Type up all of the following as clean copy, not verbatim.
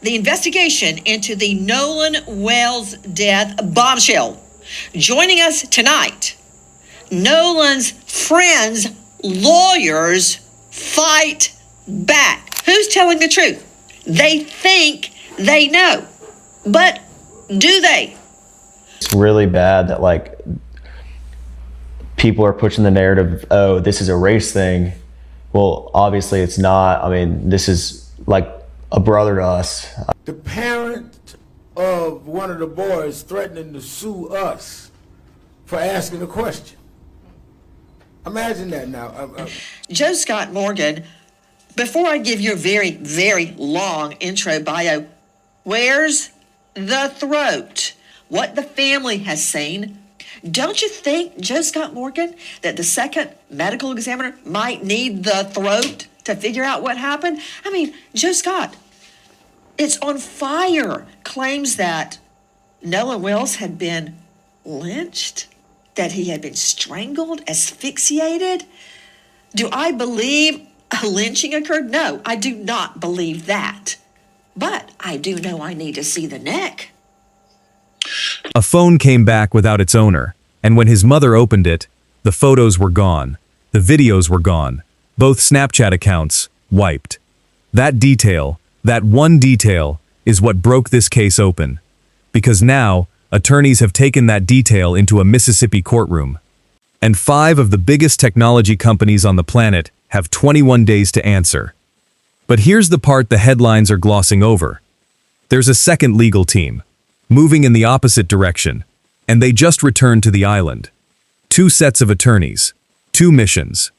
The investigation into the Nolan Wells death bombshell. Joining us tonight, Nolan's friends' lawyers fight back. Who's telling the truth? They think they know, but do they? It's really bad that like people are pushing the narrative, oh, this is a race thing. Well, obviously it's not. I mean, this is like a brother to us. The parent of one of the boys threatening to sue us for asking a question. Imagine that now. Joe Scott Morgan, before I give you a very, very long intro bio, where's the throat? What the family has seen. Don't you think, Joe Scott Morgan, that the second medical examiner might need the throat to figure out what happened? I mean, Joe Scott, it's on fire, claims that Nolan Wells had been lynched, that he had been strangled, asphyxiated. Do I believe a lynching occurred? No, I do not believe that. But I do know I need to see the neck. A phone came back without its owner, and when his mother opened it, the photos were gone. The videos were gone. Both Snapchat accounts wiped. That detail, that one detail, is what broke this case open. Because now, attorneys have taken that detail into a Mississippi courtroom. And 5 of the biggest technology companies on the planet have 21 days to answer. But here's the part the headlines are glossing over. There's a second legal team, moving in the opposite direction, and they just returned to the island. 2 sets of attorneys, 2 missions,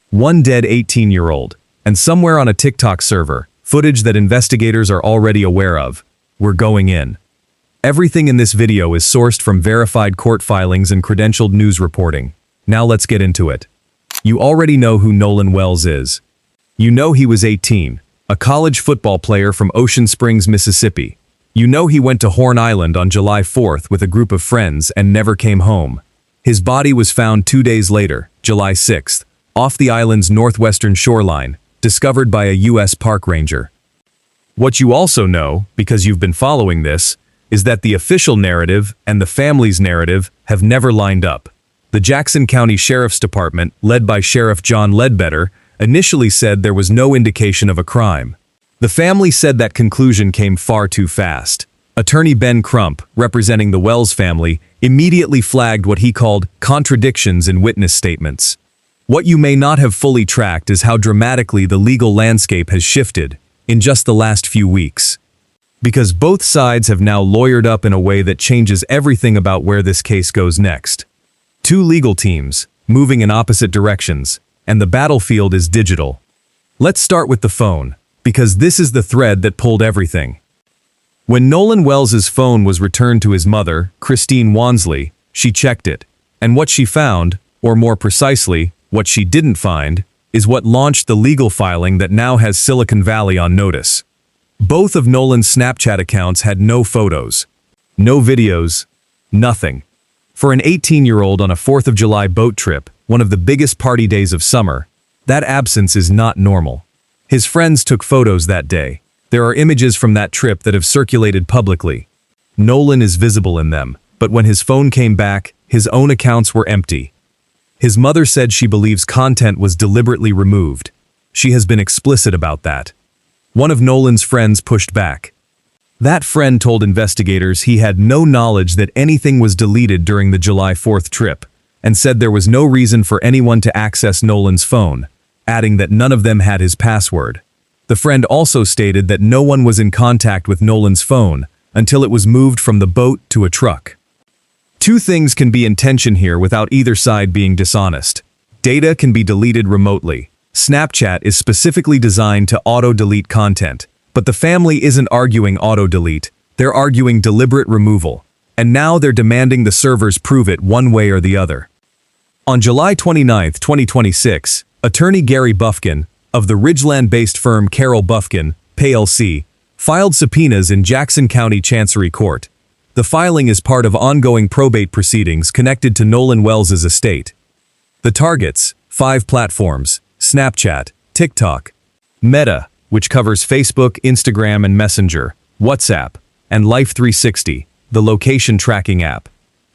1 dead 18-year-old, and somewhere on a TikTok server, footage that investigators are already aware of. We're going in. Everything in this video is sourced from verified court filings and credentialed news reporting. Now let's get into it. You already know who Nolan Wells is. You know he was 18, a college football player from Ocean Springs, Mississippi. You know he went to Horn Island on July 4th with a group of friends and never came home. His body was found 2 days later, July 6th, off the island's northwestern shoreline, discovered by a U.S. park ranger. What you also know, because you've been following this, is that the official narrative and the family's narrative have never lined up. The Jackson County Sheriff's Department, led by Sheriff John Ledbetter, initially said there was no indication of a crime. The family said that conclusion came far too fast. Attorney Ben Crump, representing the Wells family, immediately flagged what he called contradictions in witness statements. What you may not have fully tracked is how dramatically the legal landscape has shifted in just the last few weeks. Because both sides have now lawyered up in a way that changes everything about where this case goes next. 2 legal teams, moving in opposite directions, and the battlefield is digital. Let's start with the phone, because this is the thread that pulled everything. When Nolan Wells's phone was returned to his mother, Christine Wansley, she checked it, and what she found, or more precisely, what she didn't find, is what launched the legal filing that now has Silicon Valley on notice. Both of Nolan's Snapchat accounts had no photos, no videos, nothing. For an 18-year-old on a 4th of July boat trip, one of the biggest party days of summer, that absence is not normal. His friends took photos that day. There are images from that trip that have circulated publicly. Nolan is visible in them, but when his phone came back, his own accounts were empty. His mother said she believes content was deliberately removed. She has been explicit about that. One of Nolan's friends pushed back. That friend told investigators he had no knowledge that anything was deleted during the July 4th trip, and said there was no reason for anyone to access Nolan's phone, adding that none of them had his password. The friend also stated that no one was in contact with Nolan's phone until it was moved from the boat to a truck. 2 things can be in tension here without either side being dishonest. Data can be deleted remotely. Snapchat is specifically designed to auto-delete content, but the family isn't arguing auto-delete, they're arguing deliberate removal. And now they're demanding the servers prove it one way or the other. On July 29, 2026, attorney Gary Bufkin, of the Ridgeland-based firm Carroll Bufkin, PLC, filed subpoenas in Jackson County Chancery Court. The filing is part of ongoing probate proceedings connected to Nolan Wells's estate. The targets, 5 platforms: Snapchat, TikTok, Meta, which covers Facebook, Instagram, and Messenger, WhatsApp, and Life360, the location tracking app.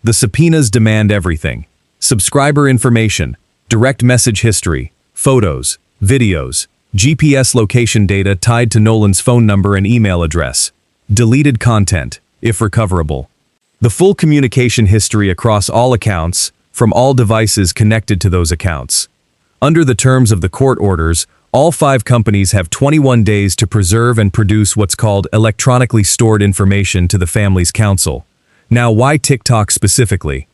The subpoenas demand everything: subscriber information, direct message history, photos, videos, GPS location data tied to Nolan's phone number and email address, deleted content, if recoverable. The full communication history across all accounts, from all devices connected to those accounts. Under the terms of the court orders, all 5 companies have 21 days to preserve and produce what's called electronically stored information to the family's counsel. Now, why TikTok specifically?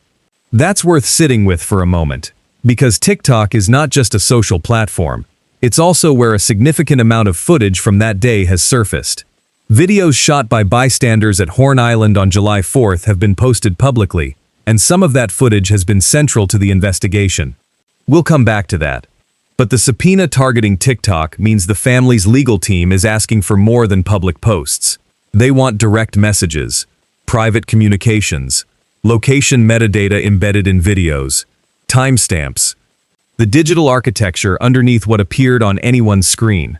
That's worth sitting with for a moment, because TikTok is not just a social platform. It's also where a significant amount of footage from that day has surfaced. Videos shot by bystanders at Horn Island on July 4th have been posted publicly, and some of that footage has been central to the investigation. We'll come back to that. But the subpoena targeting TikTok means the family's legal team is asking for more than public posts. They want direct messages, private communications, location metadata embedded in videos, timestamps, the digital architecture underneath what appeared on anyone's screen.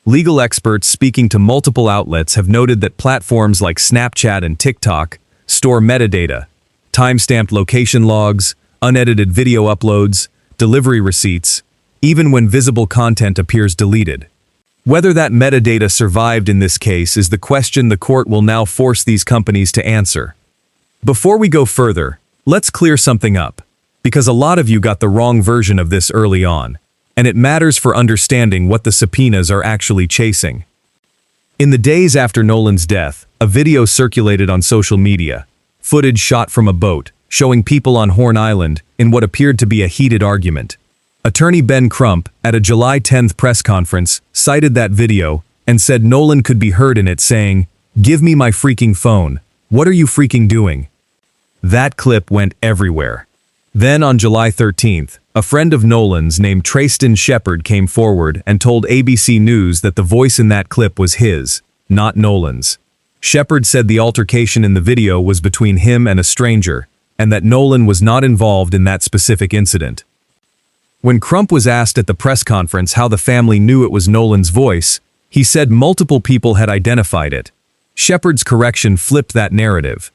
Legal experts speaking to multiple outlets have noted that platforms like Snapchat and TikTok store metadata, timestamped location logs, unedited video uploads, delivery receipts, even when visible content appears deleted. Whether that metadata survived in this case is the question the court will now force these companies to answer. Before we go further, let's clear something up, because a lot of you got the wrong version of this early on, and it matters for understanding what the subpoenas are actually chasing. In the days after Nolan's death, a video circulated on social media, footage shot from a boat, showing people on Horn Island in what appeared to be a heated argument. Attorney Ben Crump, at a July 10th press conference, cited that video and said Nolan could be heard in it saying, "Give me my freaking phone. What are you freaking doing?" That clip went everywhere. Then on July 13th, a friend of Nolan's named Tristan Shepard came forward and told ABC News that the voice in that clip was his, not Nolan's. Shepard said the altercation in the video was between him and a stranger, and that Nolan was not involved in that specific incident. When Crump was asked at the press conference how the family knew it was Nolan's voice, he said multiple people had identified it. Shepard's correction flipped that narrative.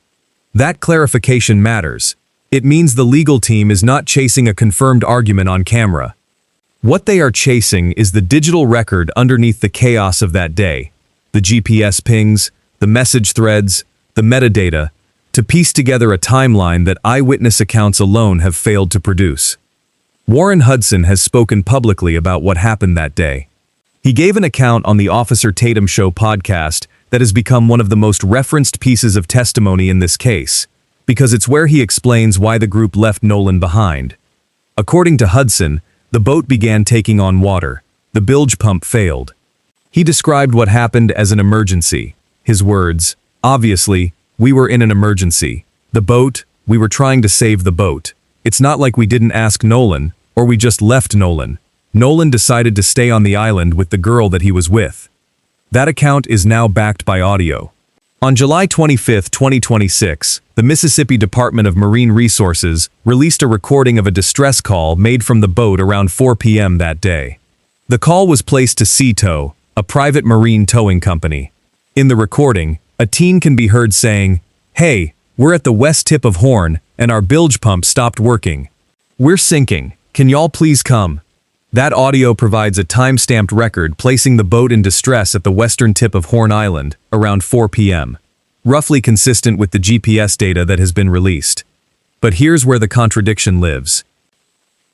That clarification matters. It means the legal team is not chasing a confirmed argument on camera. What they are chasing is the digital record underneath the chaos of that day, the GPS pings, the message threads, the metadata, to piece together a timeline that eyewitness accounts alone have failed to produce. Warren Hudson has spoken publicly about what happened that day. He gave an account on the Officer Tatum Show podcast that has become one of the most referenced pieces of testimony in this case, because it's where he explains why the group left Nolan behind. According to Hudson, the boat began taking on water. The bilge pump failed. He described what happened as an emergency. His words, "Obviously, we were in an emergency. The boat, we were trying to save the boat. It's not like we didn't ask Nolan, or we just left Nolan. Nolan decided to stay on the island with the girl that he was with." That account is now backed by audio. On July 25, 2026, the Mississippi Department of Marine Resources released a recording of a distress call made from the boat around 4 p.m. that day. The call was placed to Sea Tow, a private marine towing company. In the recording, a teen can be heard saying, "Hey, we're at the west tip of Horn, and our bilge pump stopped working. We're sinking. Can y'all please come?" That audio provides a time-stamped record placing the boat in distress at the western tip of Horn Island, around 4 p.m., roughly consistent with the GPS data that has been released. But here's where the contradiction lives.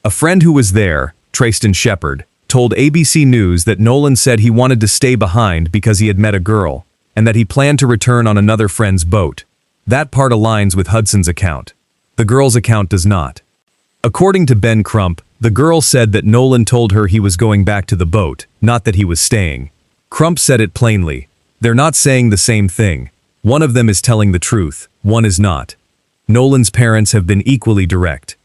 A friend who was there, Tristan Shepard, told ABC News that Nolan said he wanted to stay behind because he had met a girl, and that he planned to return on another friend's boat. That part aligns with Hudson's account. The girl's account does not. According to Ben Crump, the girl said that Nolan told her he was going back to the boat, not that he was staying. Crump said it plainly. They're not saying the same thing. One of them is telling the truth, one is not. Nolan's parents have been equally direct.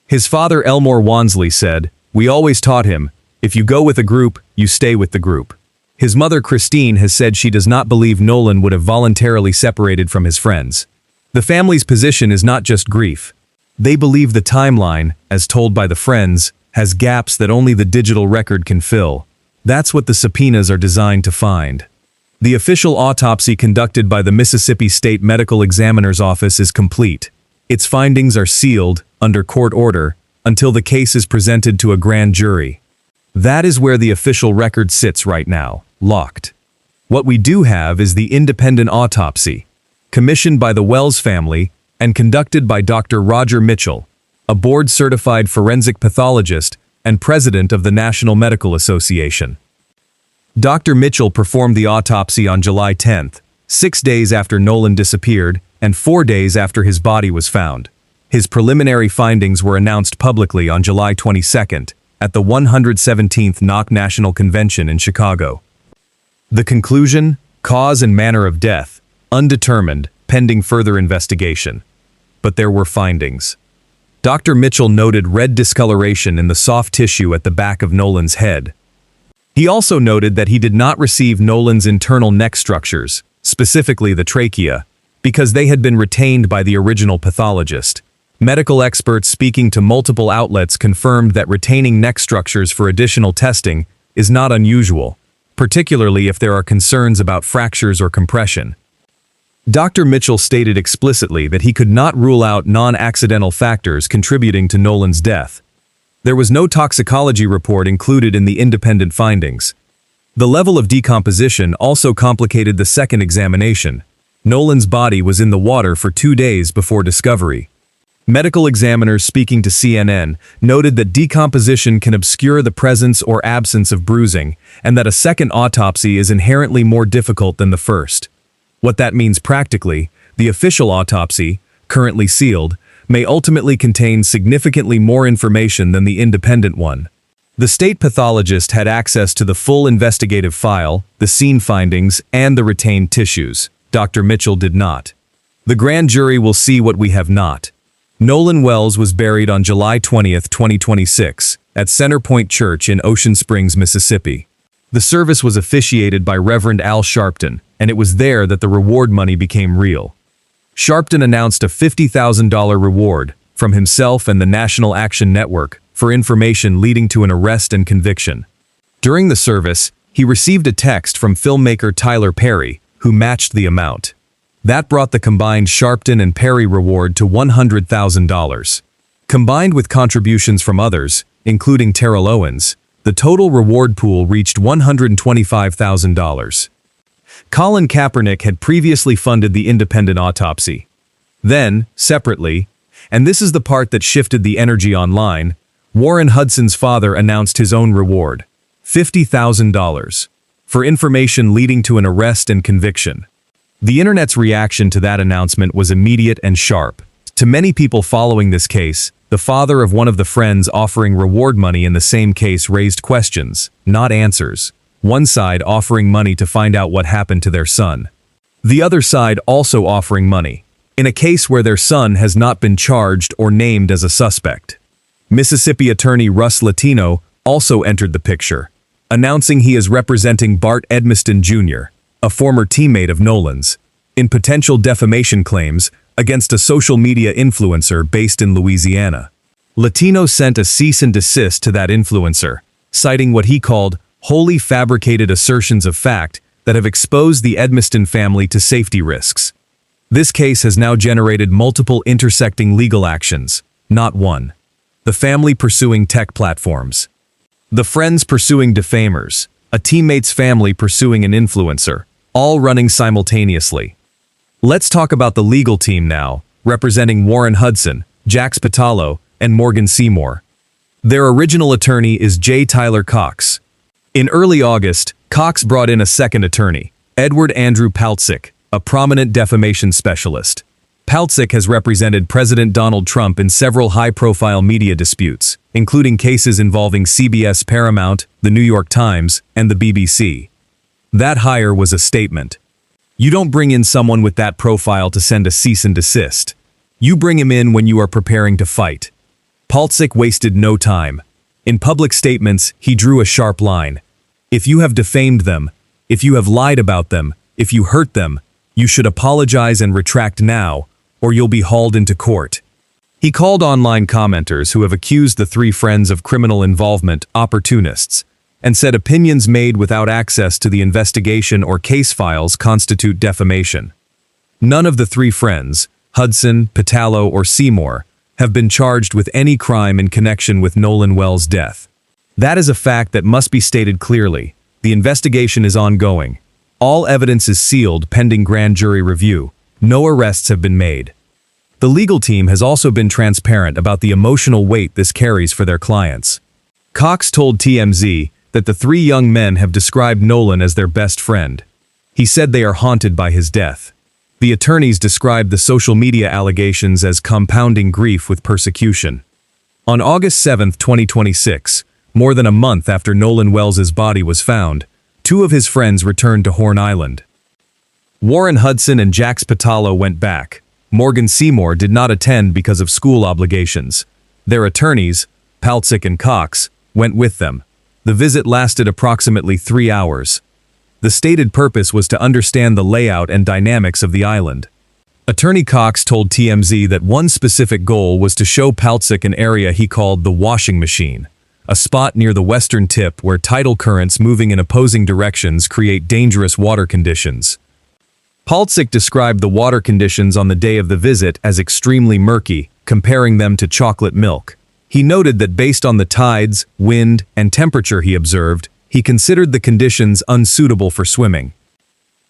His father Elmore Wansley said, "We always taught him, if you go with a group, you stay with the group." His mother Christine has said she does not believe Nolan would have voluntarily separated from his friends. The family's position is not just grief. They believe the timeline, as told by the friends, has gaps that only the digital record can fill. That's what the subpoenas are designed to find. The official autopsy conducted by the Mississippi State Medical Examiner's Office is complete. Its findings are sealed, under court order, until the case is presented to a grand jury. That is where the official record sits right now, locked. What we do have is the independent autopsy, commissioned by the Wells family and conducted by Dr. Roger Mitchell, a board-certified forensic pathologist and president of the National Medical Association. Dr. Mitchell performed the autopsy on July 10th, 6 days after Nolan disappeared and 4 days after his body was found. His preliminary findings were announced publicly on July 22nd at the 117th NOC National Convention in Chicago. The conclusion: cause and manner of death, undetermined, pending further investigation. But there were findings. Dr. Mitchell noted red discoloration in the soft tissue at the back of Nolan's head. He also noted that he did not receive Nolan's internal neck structures, specifically the trachea, because they had been retained by the original pathologist. Medical experts speaking to multiple outlets confirmed that retaining neck structures for additional testing is not unusual, particularly if there are concerns about fractures or compression. Dr. Mitchell stated explicitly that he could not rule out non-accidental factors contributing to Nolan's death. There was no toxicology report included in the independent findings. The level of decomposition also complicated the second examination. Nolan's body was in the water for 2 days before discovery. Medical examiners speaking to CNN noted that decomposition can obscure the presence or absence of bruising, and that a second autopsy is inherently more difficult than the first. What that means practically: the official autopsy, currently sealed, may ultimately contain significantly more information than the independent one. The state pathologist had access to the full investigative file, the scene findings, and the retained tissues. Dr. Mitchell did not. The grand jury will see what we have not. Nolan Wells was buried on July 20, 2026, at Center Point Church in Ocean Springs, Mississippi. The service was officiated by Reverend Al Sharpton, and it was there that the reward money became real. Sharpton announced a $50,000 reward from himself and the National Action Network for information leading to an arrest and conviction. During the service, he received a text from filmmaker Tyler Perry, who matched the amount. That brought the combined Sharpton and Perry reward to $100,000. Combined with contributions from others, including Terrell Owens, the total reward pool reached $125,000. Colin Kaepernick had previously funded the independent autopsy. Then, separately, and this is the part that shifted the energy online, Warren Hudson's father announced his own reward, $50,000, for information leading to an arrest and conviction. The internet's reaction to that announcement was immediate and sharp. To many people following this case, the father of one of the friends offering reward money in the same case raised questions, not answers. One side offering money to find out what happened to their son. The other side also offering money, in a case where their son has not been charged or named as a suspect. Mississippi attorney Russ Latino also entered the picture, announcing he is representing Bart Edmiston Jr., a former teammate of Nolan's, in potential defamation claims against a social media influencer based in Louisiana. Latino sent a cease and desist to that influencer, citing what he called wholly fabricated assertions of fact that have exposed the Edmiston family to safety risks. This case has now generated multiple intersecting legal actions, not one. The family pursuing tech platforms. The friends pursuing defamers. A teammate's family pursuing an influencer, all running simultaneously. Let's talk about the legal team now, representing Warren Hudson, Jax Patalo, and Morgan Seymour. Their original attorney is J. Tyler Cox. In early August, Cox brought in a second attorney, Edward Andrew Paltzik, a prominent defamation specialist. Paltzik has represented President Donald Trump in several high-profile media disputes, including cases involving CBS Paramount, the New York Times, and the BBC. That hire was a statement. You don't bring in someone with that profile to send a cease and desist. You bring him in when you are preparing to fight. Paltzik wasted no time. In public statements, he drew a sharp line. If you have defamed them, if you have lied about them, if you hurt them, you should apologize and retract now, or you'll be hauled into court. He called online commenters who have accused the three friends of criminal involvement opportunists, and said opinions made without access to the investigation or case files constitute defamation. None of the three friends, Hudson, Patalo, or Seymour, have been charged with any crime in connection with Nolan Wells' death. That is a fact that must be stated clearly. The investigation is ongoing. All evidence is sealed pending grand jury review. No arrests have been made. The legal team has also been transparent about the emotional weight this carries for their clients. Cox told TMZ that the three young men have described Nolan as their best friend. He said they are haunted by his death. The attorneys described the social media allegations as compounding grief with persecution. On August 7, 2026, more than a month after Nolan Wells' body was found, two of his friends returned to Horn Island. Warren Hudson and Jax Patalo went back. Morgan Seymour did not attend because of school obligations. Their attorneys, Paltzik and Cox, went with them. The visit lasted approximately 3 hours. The stated purpose was to understand the layout and dynamics of the island. Attorney Cox told TMZ that one specific goal was to show Paltzik an area he called the washing machine, a spot near the western tip where tidal currents moving in opposing directions create dangerous water conditions. Paltzik described the water conditions on the day of the visit as extremely murky, comparing them to chocolate milk. He noted that based on the tides, wind, and temperature he observed, he considered the conditions unsuitable for swimming.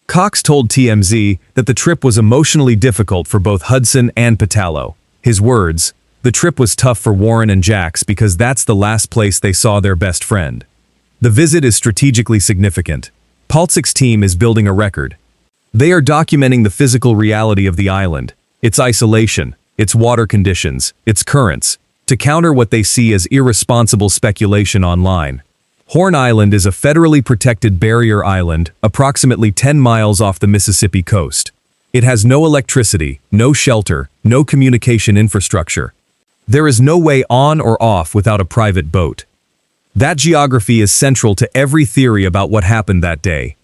Cox told TMZ that the trip was emotionally difficult for both Hudson and Patalo. His words, "The trip was tough for Warren and Jax because that's the last place they saw their best friend. The visit is strategically significant. Paltzik's team is building a record. They are documenting the physical reality of the island, its isolation, its water conditions, its currents, to counter what they see as irresponsible speculation online. Horn Island is a federally protected barrier island, approximately 10 miles off the Mississippi coast. It has no electricity, no shelter, no communication infrastructure. There is no way on or off without a private boat. That geography is central to every theory about what happened that day.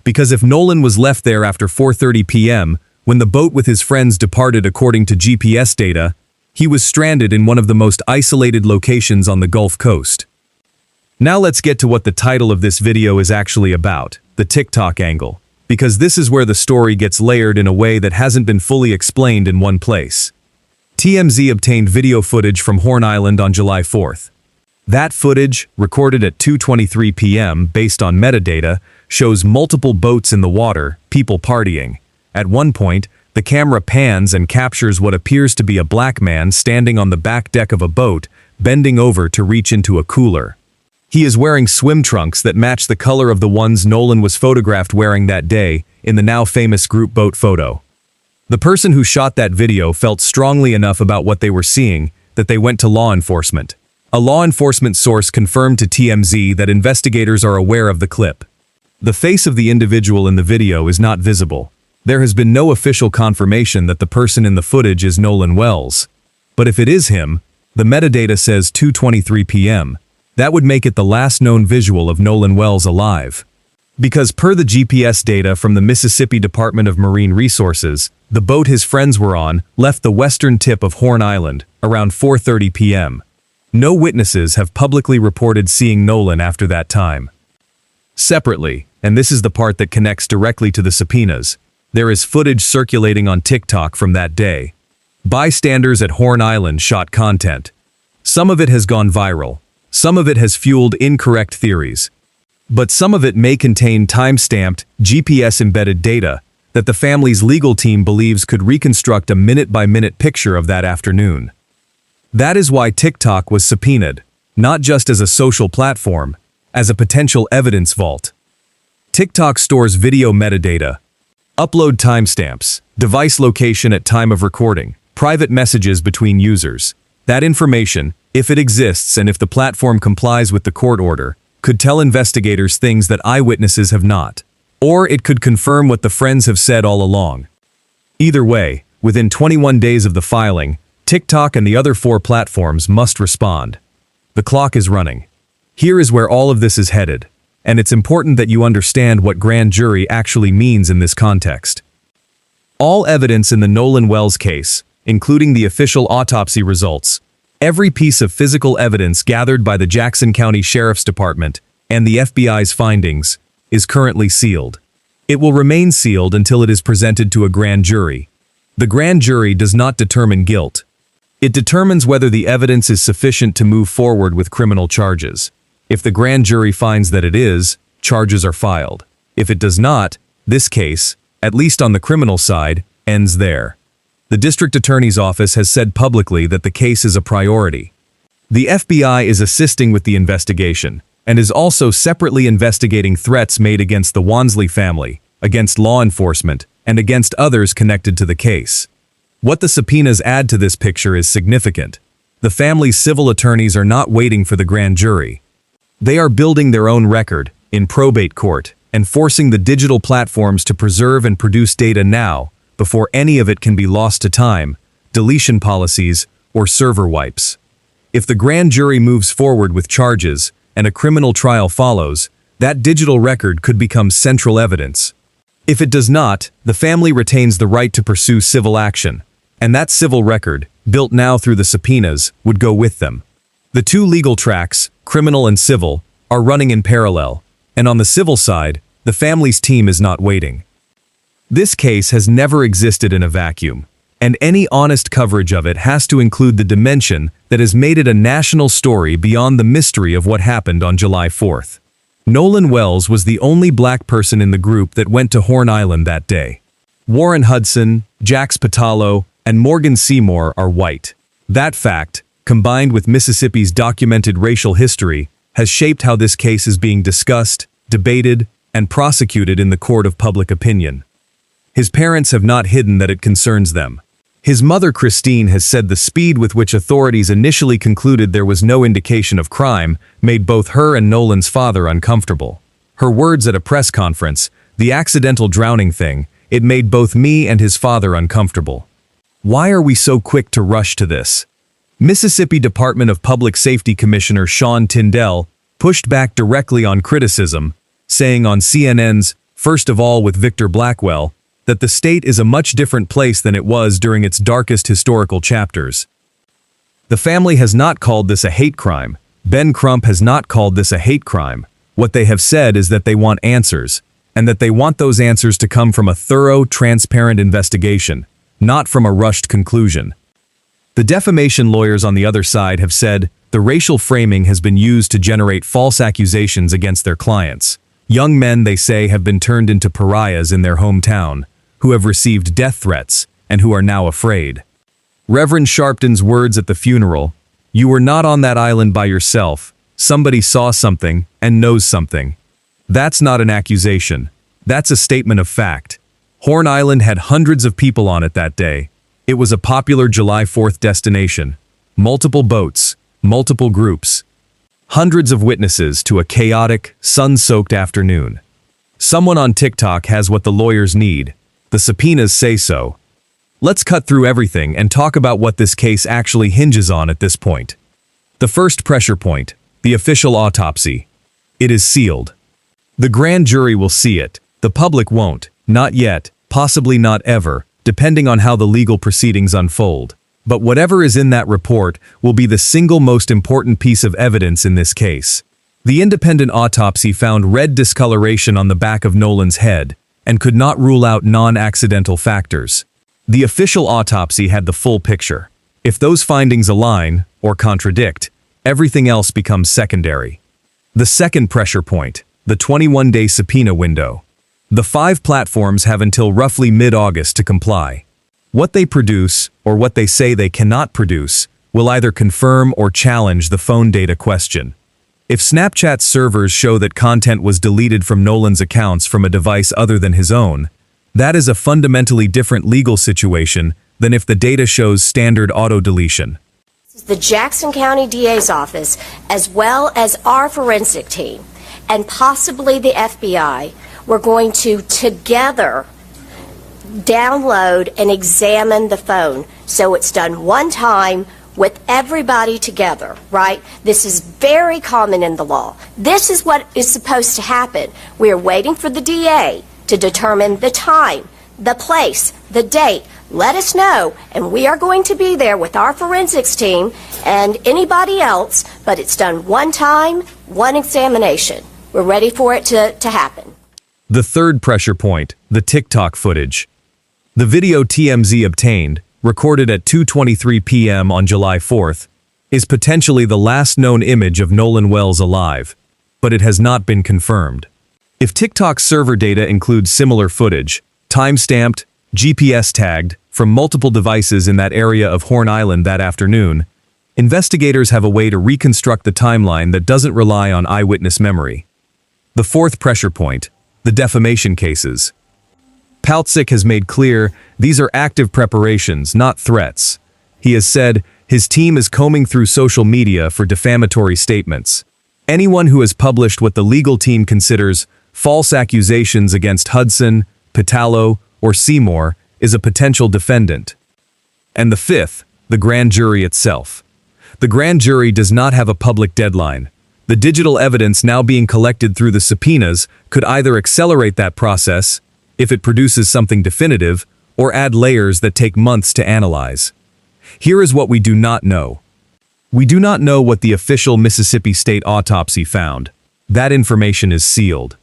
Because if Nolan was left there after 4:30 p.m., when the boat with his friends departed according to GPS data, he was stranded in one of the most isolated locations on the Gulf Coast. Now let's get to what the title of this video is actually about, the TikTok angle, because this is where the story gets layered in a way that hasn't been fully explained in one place. TMZ obtained video footage from Horn Island on July 4th. That footage, recorded at 2:23 p.m. based on metadata, shows multiple boats in the water, people partying. At one point, the camera pans and captures what appears to be a black man standing on the back deck of a boat, bending over to reach into a cooler. He is wearing swim trunks that match the color of the ones Nolan was photographed wearing that day in the now famous group boat photo. The person who shot that video felt strongly enough about what they were seeing that they went to law enforcement. A law enforcement source confirmed to TMZ that investigators are aware of the clip. The face of the individual in the video is not visible. There has been no official confirmation that the person in the footage is Nolan Wells. But if it is him, the metadata says 2:23 p.m. That would make it the last known visual of Nolan Wells alive. Because per the GPS data from the Mississippi Department of Marine Resources, the boat his friends were on left the western tip of Horn Island around 4:30 p.m. No witnesses have publicly reported seeing Nolan after that time. Separately, and this is the part that connects directly to the subpoenas, there is footage circulating on TikTok from that day. Bystanders at Horn Island shot content. Some of it has gone viral. Some of it has fueled incorrect theories. But some of it may contain time-stamped, GPS-embedded data that the family's legal team believes could reconstruct a minute-by-minute picture of that afternoon. That is why TikTok was subpoenaed, not just as a social platform, as a potential evidence vault. TikTok stores video metadata, upload timestamps, device location at time of recording, private messages between users. That information, if it exists and if the platform complies with the court order, could tell investigators things that eyewitnesses have not. Or it could confirm what the friends have said all along. Either way, within 21 days of the filing, TikTok and the other 4 platforms must respond. The clock is running. Here is where all of this is headed, and it's important that you understand what grand jury actually means in this context. All evidence in the Nolan Wells case, including the official autopsy results, every piece of physical evidence gathered by the Jackson County Sheriff's Department, and the FBI's findings, is currently sealed. It will remain sealed until it is presented to a grand jury. The grand jury does not determine guilt. It determines whether the evidence is sufficient to move forward with criminal charges. If the grand jury finds that it is, charges are filed. If it does not, this case, at least on the criminal side, ends there. The district attorney's office has said publicly that the case is a priority. The FBI is assisting with the investigation and is also separately investigating threats made against the Wansley family, against law enforcement, and against others connected to the case. What the subpoenas add to this picture is significant. The family's civil attorneys are not waiting for the grand jury. They are building their own record in probate court and forcing the digital platforms to preserve and produce data now before any of it can be lost to time, deletion policies, or server wipes. If the grand jury moves forward with charges and a criminal trial follows, that digital record could become central evidence. If it does not, the family retains the right to pursue civil action, and that civil record, built now through the subpoenas, would go with them. The two legal tracks, criminal and civil, are running in parallel, and on the civil side, the family's team is not waiting. This case has never existed in a vacuum, and any honest coverage of it has to include the dimension that has made it a national story beyond the mystery of what happened on July 4th. Nolan Wells was the only black person in the group that went to Horn Island that day. Warren Hudson, Jax Patalo, and Morgan Seymour are white. That fact, combined with Mississippi's documented racial history, has shaped how this case is being discussed, debated, and prosecuted in the court of public opinion. His parents have not hidden that it concerns them. His mother, Christine, has said the speed with which authorities initially concluded there was no indication of crime made both her and Nolan's father uncomfortable. Her words at a press conference, "The accidental drowning thing, it made both me and his father uncomfortable." Why are we so quick to rush to this? Mississippi Department of Public Safety Commissioner Sean Tindell pushed back directly on criticism, saying on CNN's First of All with Victor Blackwell that the state is a much different place than it was during its darkest historical chapters. The family has not called this a hate crime. Ben Crump has not called this a hate crime. What they have said is that they want answers, and that they want those answers to come from a thorough, transparent investigation, not from a rushed conclusion. The defamation lawyers on the other side have said the racial framing has been used to generate false accusations against their clients. Young men, they say, have been turned into pariahs in their hometown, who have received death threats and who are now afraid. Reverend Sharpton's words at the funeral, "You were not on that island by yourself. Somebody saw something and knows something." That's not an accusation. That's a statement of fact. Horn Island had hundreds of people on it that day. It was a popular July 4th destination. Multiple boats, multiple groups. Hundreds of witnesses to a chaotic, sun-soaked afternoon. Someone on TikTok has what the lawyers need. The subpoenas say so. Let's cut through everything and talk about what this case actually hinges on at this point. The first pressure point, the official autopsy. It is sealed. The grand jury will see it. The public won't. Not yet, possibly not ever, depending on how the legal proceedings unfold. But whatever is in that report will be the single most important piece of evidence in this case. The independent autopsy found red discoloration on the back of Nolan's head and could not rule out non-accidental factors. The official autopsy had the full picture. If those findings align, or contradict, everything else becomes secondary. The second pressure point, the 21-day subpoena window. The 5 platforms have until roughly mid-August to comply. What they produce, or what they say they cannot produce, will either confirm or challenge the phone data question. If Snapchat's servers show that content was deleted from Nolan's accounts from a device other than his own, that is a fundamentally different legal situation than if the data shows standard auto-deletion. The Jackson County DA's office, as well as our forensic team, and possibly the FBI, we're going to together download and examine the phone. So it's done one time with everybody together, right? This is very common in the law. This is what is supposed to happen. We are waiting for the DA to determine the time, the place, the date. Let us know, and we are going to be there with our forensics team and anybody else, but it's done one time, one examination. We're ready for it to happen. The third pressure point, the TikTok footage. The video TMZ obtained, recorded at 2:23 p.m. on July 4th, is potentially the last known image of Nolan Wells alive, but it has not been confirmed. If TikTok's server data includes similar footage, time-stamped, GPS tagged, from multiple devices in that area of Horn Island that afternoon, investigators have a way to reconstruct the timeline that doesn't rely on eyewitness memory. The fourth pressure point, the defamation cases. Paltzik has made clear these are active preparations, not threats. He has said his team is combing through social media for defamatory statements. Anyone who has published what the legal team considers false accusations against Hudson, Pitalo, or Seymour is a potential defendant. And the fifth, the grand jury itself. The grand jury does not have a public deadline. The digital evidence now being collected through the subpoenas could either accelerate that process, if it produces something definitive, or add layers that take months to analyze. Here is what we do not know. We do not know what the official Mississippi State autopsy found. That information is sealed.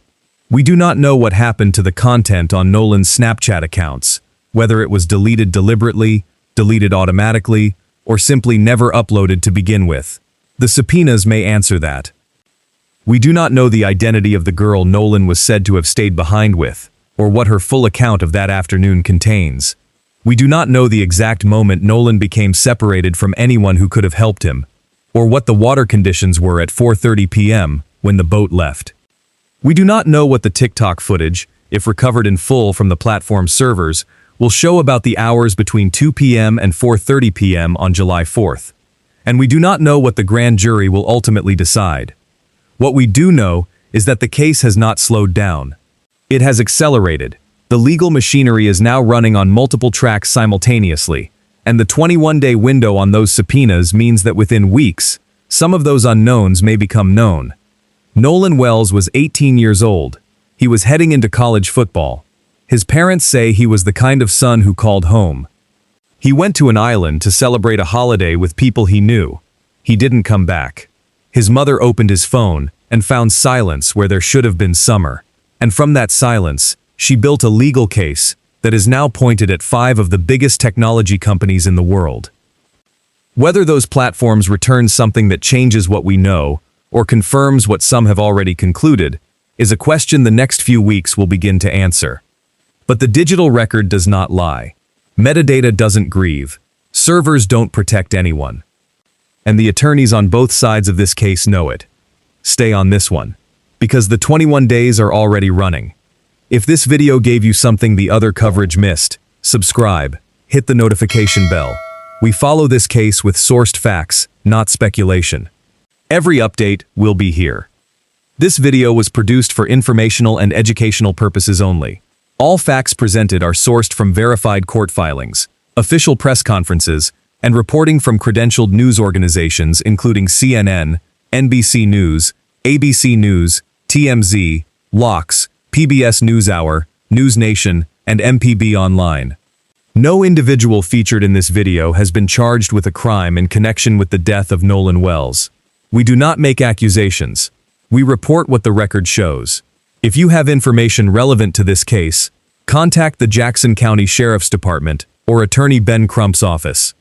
We do not know what happened to the content on Nolan's Snapchat accounts, whether it was deleted deliberately, deleted automatically, or simply never uploaded to begin with. The subpoenas may answer that. We do not know the identity of the girl Nolan was said to have stayed behind with, or what her full account of that afternoon contains. We do not know the exact moment Nolan became separated from anyone who could have helped him, or what the water conditions were at 4:30 p.m. when the boat left. We do not know what the TikTok footage, if recovered in full from the platform's servers, will show about the hours between 2 p.m. and 4:30 p.m. on July 4th. And we do not know what the grand jury will ultimately decide. What we do know is that the case has not slowed down. It has accelerated. The legal machinery is now running on multiple tracks simultaneously, and the 21-day window on those subpoenas means that within weeks, some of those unknowns may become known. Nolan Wells was 18 years old. He was heading into college football. His parents say he was the kind of son who called home. He went to an island to celebrate a holiday with people he knew. He didn't come back. His mother opened his phone and found silence where there should have been summer. And from that silence, she built a legal case that is now pointed at 5 of the biggest technology companies in the world. Whether those platforms return something that changes what we know, or confirms what some have already concluded, is a question the next few weeks will begin to answer. But the digital record does not lie. Metadata doesn't grieve. Servers don't protect anyone. And the attorneys on both sides of this case know it. Stay on this one, because the 21 days are already running. If this video gave you something the other coverage missed, subscribe, hit the notification bell. We follow this case with sourced facts, not speculation. Every update will be here. This video was produced for informational and educational purposes only. All facts presented are sourced from verified court filings, official press conferences, and reporting from credentialed news organizations including CNN, NBC News, ABC News, TMZ, LOX, PBS NewsHour, News Nation, and MPB Online. No individual featured in this video has been charged with a crime in connection with the death of Nolan Wells. We do not make accusations. We report what the record shows. If you have information relevant to this case, contact the Jackson County Sheriff's Department or Attorney Ben Crump's office.